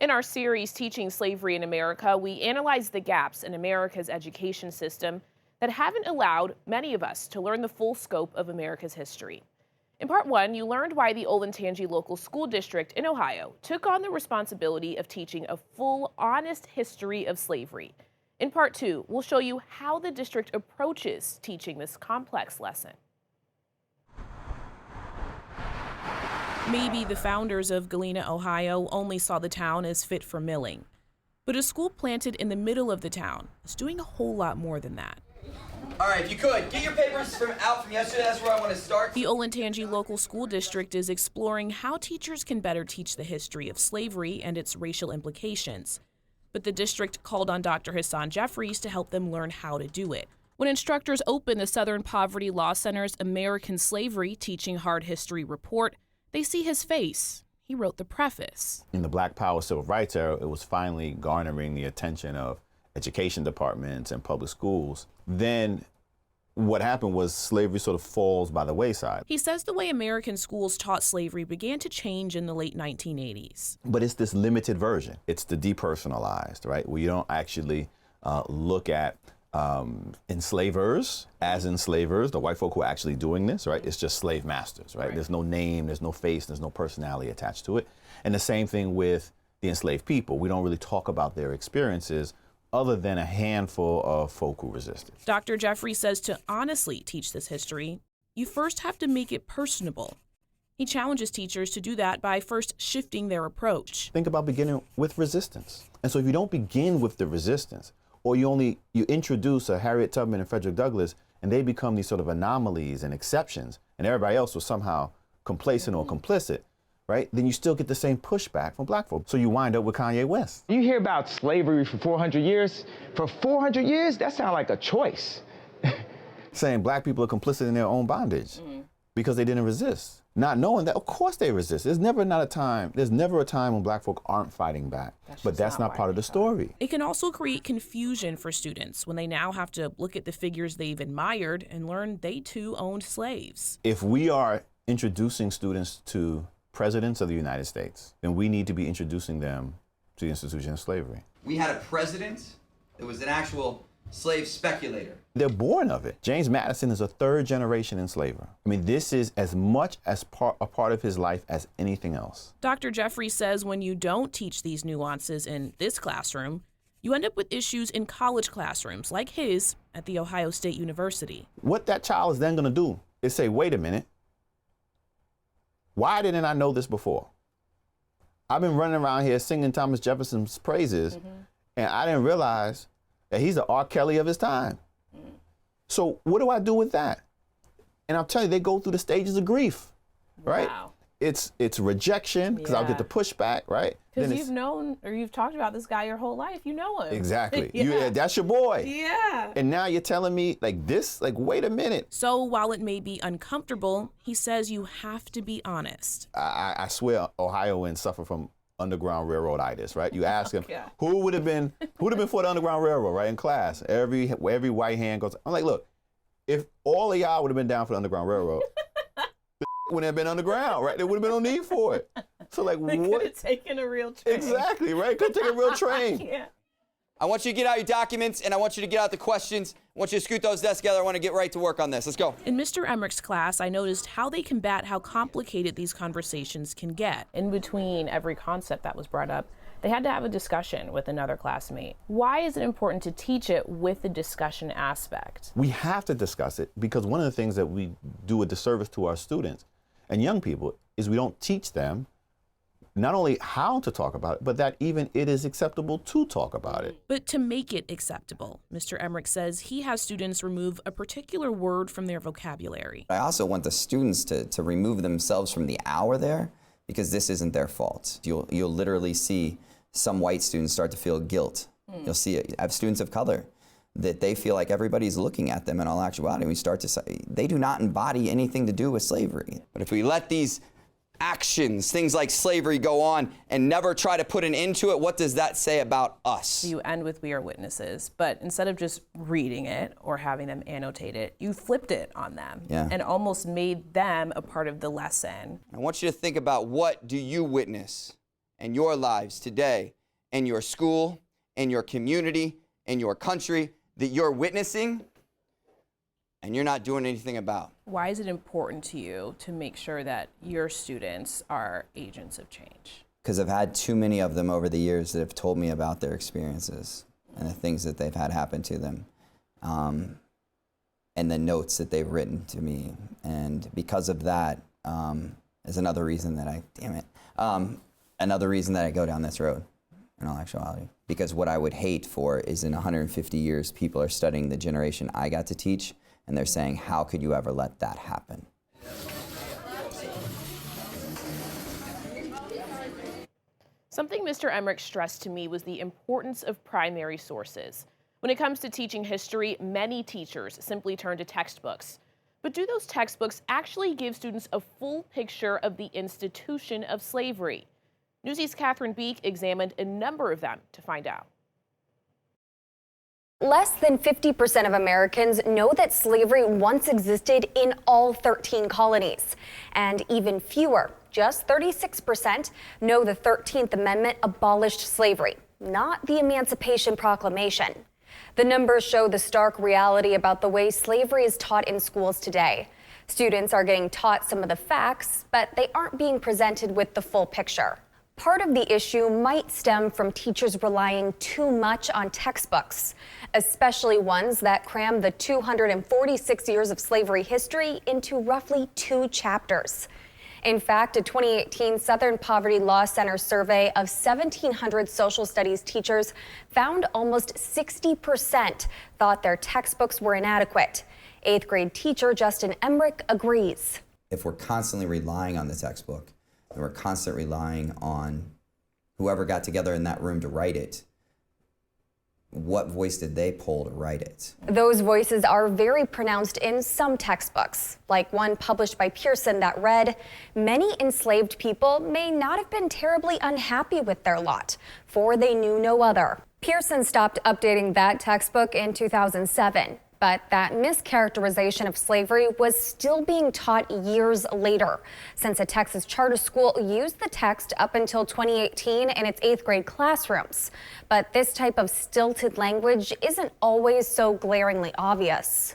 In our series, Teaching Slavery in America, we analyze the gaps in America's education system that haven't allowed many of us to learn the full scope of America's history. In part one, you learned why the Olentangy Local School District in Ohio took on the responsibility of teaching a full, honest history of slavery. In part two, we'll show you how the district approaches teaching this complex lesson. Maybe the founders of Galena, Ohio only saw the town as fit for milling. But a school planted in the middle of the town is doing a whole lot more than that. All right, if you could, get your papers out from yesterday. That's where I want to start. The Olentangy Local School District is exploring how teachers can better teach the history of slavery and its racial implications. But the district called on Dr. Hasan Jeffries to help them learn how to do it. When instructors opened the Southern Poverty Law Center's American Slavery Teaching Hard History report, they see his face. He wrote the preface. In the Black Power Civil Rights era, it was finally garnering the attention of education departments and public schools. Then what happened was slavery sort of falls by the wayside. He says the way American schools taught slavery began to change in the late 1980s. But it's this limited version. It's the depersonalized, right? Where you don't actually look at enslavers as enslavers, the white folk who are actually doing this, right? It's just slave masters, right? There's no name, there's no face, there's no personality attached to it. And the same thing with the enslaved people. We don't really talk about their experiences other than a handful of folk who resisted. Dr. Jeffrey says to honestly teach this history, you first have to make it personable. He challenges teachers to do that by first shifting their approach. Think about beginning with resistance. And so if you don't begin with the resistance, or you introduce a Harriet Tubman and Frederick Douglass, and they become these sort of anomalies and exceptions, and everybody else was somehow complacent or complicit, right? Then you still get the same pushback from black folks. So you wind up with Kanye West. You hear about slavery for 400 years. For 400 years, that sounds like a choice. Saying black people are complicit in their own bondage because they didn't resist. Not knowing that, of course they resist. There's never a time when black folk aren't fighting back. But that's not part of the story. It can also create confusion for students when they now have to look at the figures they've admired and learn they too owned slaves. If we are introducing students to presidents of the United States, then we need to be introducing them to the institution of slavery. We had a president that was an actual slave speculator. They're born of it. James Madison is a third generation enslaver. I mean, this is as much as a part of his life as anything else. Dr. Jeffrey says when you don't teach these nuances in this classroom, you end up with issues in college classrooms like his at The Ohio State University. What that child is then going to do is say, wait a minute, why didn't I know this before? I've been running around here singing Thomas Jefferson's praises, and I didn't realize that he's the R. Kelly of his time. So what do I do with that? And I'll tell you, they go through the stages of grief, right? Wow. It's rejection, because I'll get the pushback, right? Because you've known, or you've talked about this guy your whole life. You know him. Exactly. That's your boy. Yeah. And now you're telling me like this, like, wait a minute. So while it may be uncomfortable, he says you have to be honest. I swear Ohioans suffer from Underground Railroad-itis, right? You ask them, who would have been for the Underground Railroad, right, in class? Every white hand goes, I'm like, look, if all of y'all would have been down for the Underground Railroad, wouldn't have been underground, right? There would have been no need for it. So like, They what? could have taken a real train. Exactly, right? Could take a real train. Yeah. I want you to get out your documents, and I want you to get out the questions. I want you to scoot those desks together. I want to get right to work on this. Let's go. In Mr. Emmerich's class, I noticed how they combat how complicated these conversations can get. In between every concept that was brought up, they had to have a discussion with another classmate. Why is it important to teach it with the discussion aspect? We have to discuss it because one of the things that we do a disservice to our students and young people is we don't teach them not only how to talk about it, but that even it is acceptable to talk about it. But to make it acceptable, Mr. Emmerich says he has students remove a particular word from their vocabulary. I also want the students to remove themselves from the hour there because this isn't their fault. You'll literally see some white students start to feel guilt. You'll see it. I have students of color that they feel like everybody's looking at them in all actuality. We start to say they do not embody anything to do with slavery. But if we let these actions, things like slavery, go on and never try to put an end to it, what does that say about us? You end with "we are witnesses," but instead of just reading it or having them annotate it, you flipped it on them and almost made them a part of the lesson. I want you to think about, what do you witness? and your lives today, in your school, in your community, in your country, that you're witnessing and you're not doing anything about. Why is it important to you to make sure that your students are agents of change? Because I've had too many of them over the years that have told me about their experiences and the things that they've had happen to them, and the notes that they've written to me. And because of that, is another reason that another reason that I go down this road, in all actuality. Because what I would hate for is in 150 years, people are studying the generation I got to teach, and they're saying, how could you ever let that happen? Something Mr. Emmerich stressed to me was the importance of primary sources. When it comes to teaching history, many teachers simply turn to textbooks. But do those textbooks actually give students a full picture of the institution of slavery? Newsy's Catherine Beek examined a number of them to find out. Less than 50% of Americans know that slavery once existed in all 13 colonies. And even fewer, just 36%, know the 13th Amendment abolished slavery, not the Emancipation Proclamation. The numbers show the stark reality about the way slavery is taught in schools today. Students are getting taught some of the facts, but they aren't being presented with the full picture. Part of the issue might stem from teachers relying too much on textbooks, especially ones that cram the 246 years of slavery history into roughly 2 chapters. In fact, a 2018 Southern Poverty Law Center survey of 1,700 social studies teachers found almost 60% thought their textbooks were inadequate. 8th grade teacher Justin Emmerich agrees. If we're constantly relying on the textbook, and we're constantly relying on whoever got together in that room to write it, what voice did they pull to write it? Those voices are very pronounced in some textbooks, like one published by Pearson that read, "Many enslaved people may not have been terribly unhappy with their lot, for they knew no other." Pearson stopped updating that textbook in 2007. But that mischaracterization of slavery was still being taught years later, since a Texas charter school used the text up until 2018 in its 8th grade classrooms. But this type of stilted language isn't always so glaringly obvious.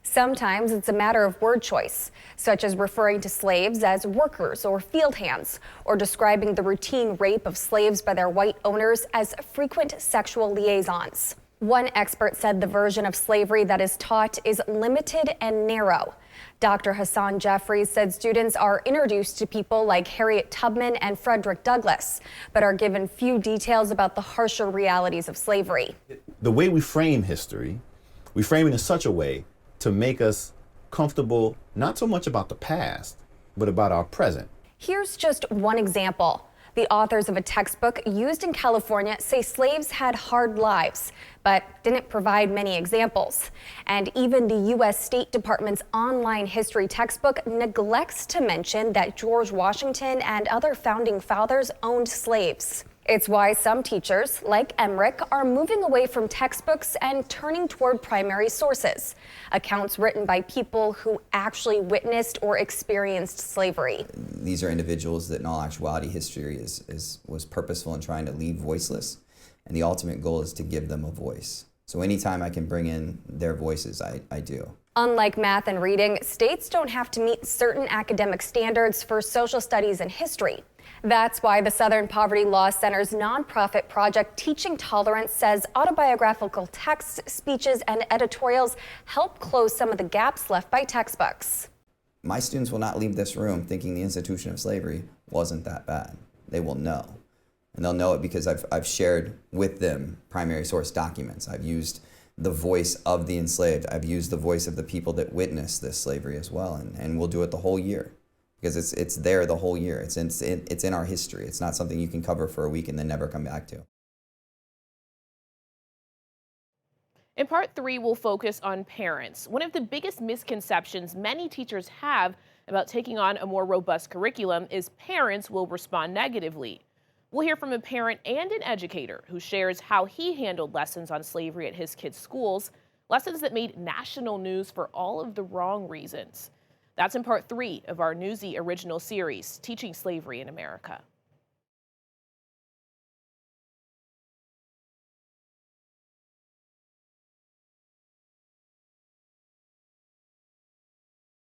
Sometimes it's a matter of word choice, such as referring to slaves as workers or field hands, or describing the routine rape of slaves by their white owners as frequent sexual liaisons. One expert said the version of slavery that is taught is limited and narrow. Dr. Hasan Jeffries said students are introduced to people like Harriet Tubman and Frederick Douglass, but are given few details about the harsher realities of slavery. The way we frame history, we frame it in such a way to make us comfortable, not so much about the past, but about our present. Here's just one example. The authors of a textbook used in California say slaves had hard lives, but didn't provide many examples. And even the U.S. State Department's online history textbook neglects to mention that George Washington and other founding fathers owned slaves. It's why some teachers, like Emmerich, are moving away from textbooks and turning toward primary sources, accounts written by people who actually witnessed or experienced slavery. These are individuals that in all actuality history was purposeful in trying to leave voiceless, and the ultimate goal is to give them a voice. So anytime I can bring in their voices, I do. Unlike math and reading, states don't have to meet certain academic standards for social studies and history. That's why the Southern Poverty Law Center's nonprofit project Teaching Tolerance says autobiographical texts, speeches, and editorials help close some of the gaps left by textbooks. My students will not leave this room thinking the institution of slavery wasn't that bad. They will know. And they'll know it because I've shared with them primary source documents. I've used the voice of the enslaved. I've used the voice of the people that witnessed this slavery as well. And we'll do it the whole year. Because it's there the whole year. It's in our history. It's not something you can cover for a week and then never come back to. In part 3, we'll focus on parents. One of the biggest misconceptions many teachers have about taking on a more robust curriculum is parents will respond negatively. We'll hear from a parent and an educator who shares how he handled lessons on slavery at his kids' schools, lessons that made national news for all of the wrong reasons. That's in part 3 of our Newsy original series, Teaching Slavery in America.